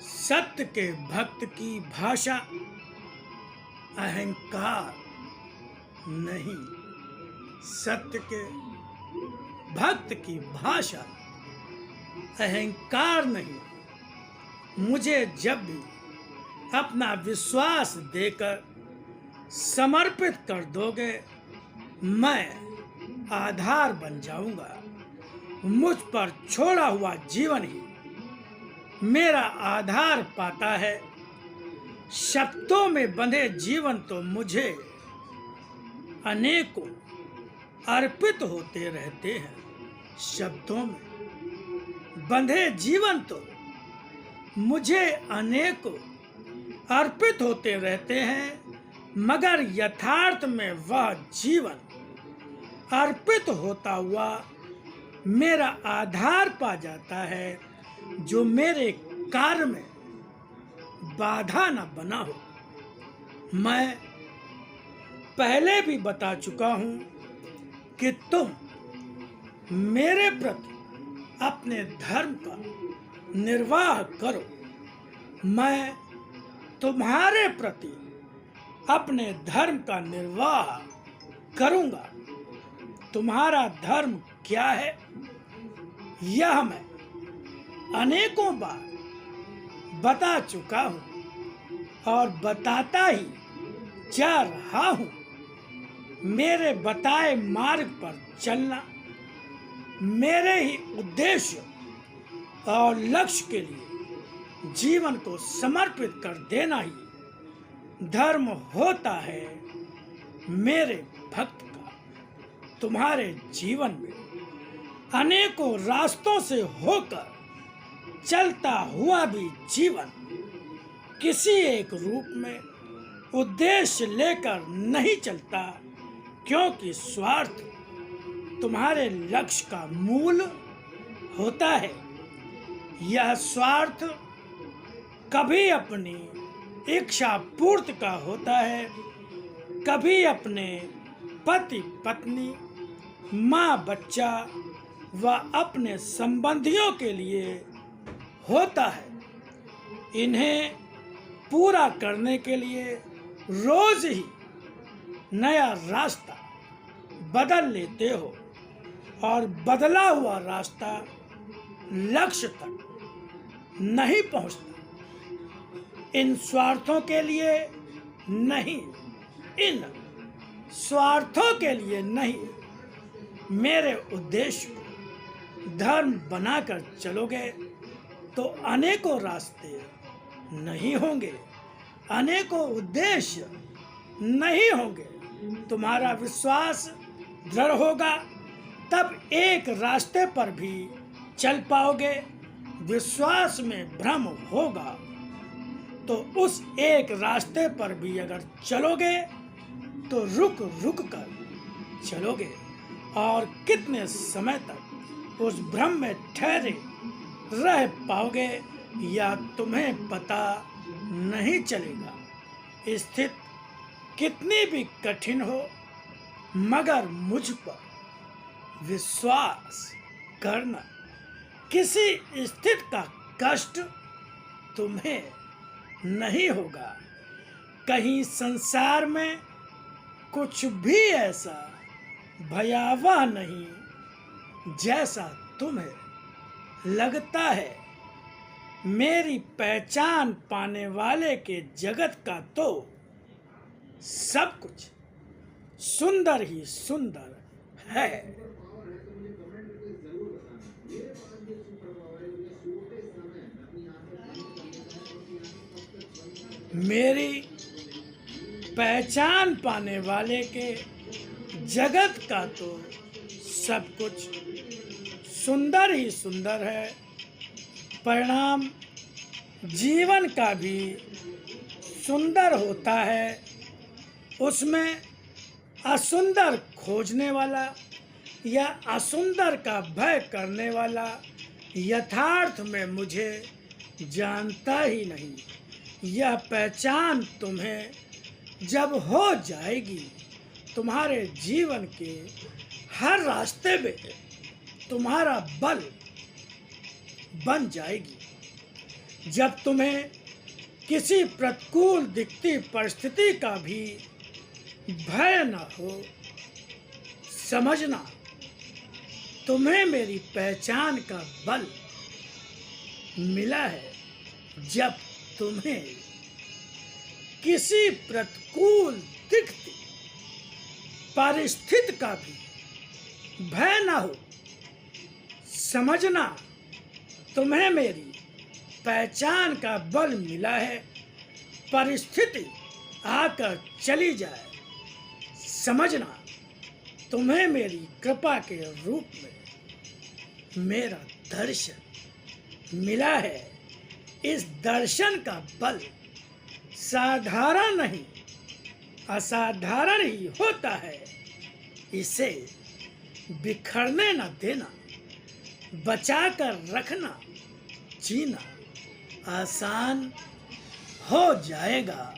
सत्य के भक्त की भाषा अहंकार नहीं। सत्य के भक्त की भाषा अहंकार नहीं। मुझे जब भी अपना विश्वास देकर समर्पित कर दोगे, मैं आधार बन जाऊंगा। मुझ पर छोड़ा हुआ जीवन ही मेरा आधार पाता है। शब्दों में बंधे जीवन तो मुझे अनेकों अर्पित होते रहते हैं। शब्दों में बंधे जीवन तो मुझे अनेकों अर्पित होते रहते हैं, मगर यथार्थ में वह जीवन अर्पित होता हुआ मेरा आधार पा जाता है, जो मेरे कार्य में बाधा न बना हो। मैं पहले भी बता चुका हूं कि तुम मेरे प्रति अपने धर्म का निर्वाह करो, मैं तुम्हारे प्रति अपने धर्म का निर्वाह करूंगा। तुम्हारा धर्म क्या है, यह मैं अनेकों बार बता चुका हूं और बताता ही जा रहा हूं। मेरे बताए मार्ग पर चलना, मेरे ही उद्देश्य और लक्ष्य के लिए जीवन को समर्पित कर देना ही धर्म होता है मेरे भक्त का। तुम्हारे जीवन में अनेकों रास्तों से होकर चलता हुआ भी जीवन किसी एक रूप में उद्देश्य लेकर नहीं चलता, क्योंकि स्वार्थ तुम्हारे लक्ष्य का मूल होता है। यह स्वार्थ कभी अपनी इच्छा पूर्ति का होता है, कभी अपने पति पत्नी, माँ बच्चा व अपने संबंधियों के लिए होता है। इन्हें पूरा करने के लिए रोज ही नया रास्ता बदल लेते हो और बदला हुआ रास्ता लक्ष्य तक नहीं पहुंचता। इन स्वार्थों के लिए नहीं, इन स्वार्थों के लिए नहीं, मेरे उद्देश्य को धर्म बनाकर चलोगे तो अनेकों रास्ते नहीं होंगे, अनेकों उद्देश्य नहीं होंगे। तुम्हारा विश्वास दृढ़ होगा तब एक रास्ते पर भी चल पाओगे। विश्वास में भ्रम होगा तो उस एक रास्ते पर भी अगर चलोगे तो रुक रुक कर चलोगे, और कितने समय तक उस भ्रम में ठहरे रह पाओगे या तुम्हें पता नहीं चलेगा। स्थिति कितनी भी कठिन हो, मगर मुझ पर विश्वास करना। किसी स्थिति का कष्ट तुम्हें नहीं होगा। कहीं संसार में कुछ भी ऐसा भयावह नहीं जैसा तुम्हें लगता है। मेरी पहचान पाने वाले के जगत का तो सब कुछ सुंदर ही सुंदर है। मेरी पहचान पाने वाले के जगत का तो सब कुछ सुंदर ही सुंदर है। परिणाम जीवन का भी सुंदर होता है। उसमें असुंदर खोजने वाला या असुंदर का भय करने वाला यथार्थ में मुझे जानता ही नहीं। यह पहचान तुम्हें जब हो जाएगी, तुम्हारे जीवन के हर रास्ते में तुम्हारा बल बन जाएगी। जब तुम्हें किसी प्रतिकूल दिखती परिस्थिति का भी भय न हो, समझना तुम्हें मेरी पहचान का बल मिला है। जब तुम्हें किसी प्रतिकूल दिखती परिस्थिति का भी भय न हो, समझना तुम्हें मेरी पहचान का बल मिला है। परिस्थिति आकर चली जाए, समझना तुम्हें मेरी कृपा के रूप में मेरा दर्शन मिला है। इस दर्शन का बल साधारण नहीं, असाधारण ही होता है। इसे बिखरने न देना, बचा कर रखना, जीना आसान हो जाएगा।